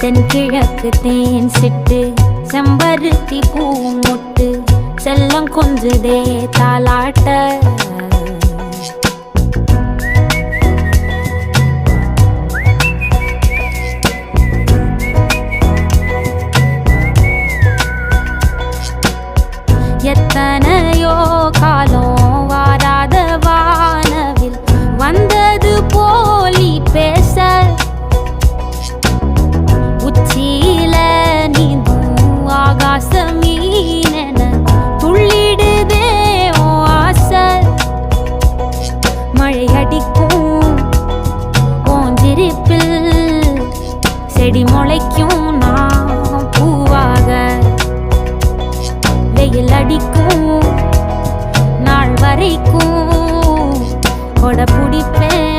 தென்கிழக்கு தேன் சிட்டு செம்பருத்தி பூ முட்டு செல்லம் கொஞ்சுதே தாலாட்ட எத்தனையோ காலம் வாராத வானவில் வந்தது போலி பேச உச்சியில நீந்தும் ஆகாச மீனென துள்ளிடுதே ஓ ஆசை மழை அடிக்கும் ஓஞ்சிருப்பில் செடி முளைக்கும் நான் பூவாக வெயில் அடிக்கும் நாள் வரைக்கும் கொடை பிடிப்பேன்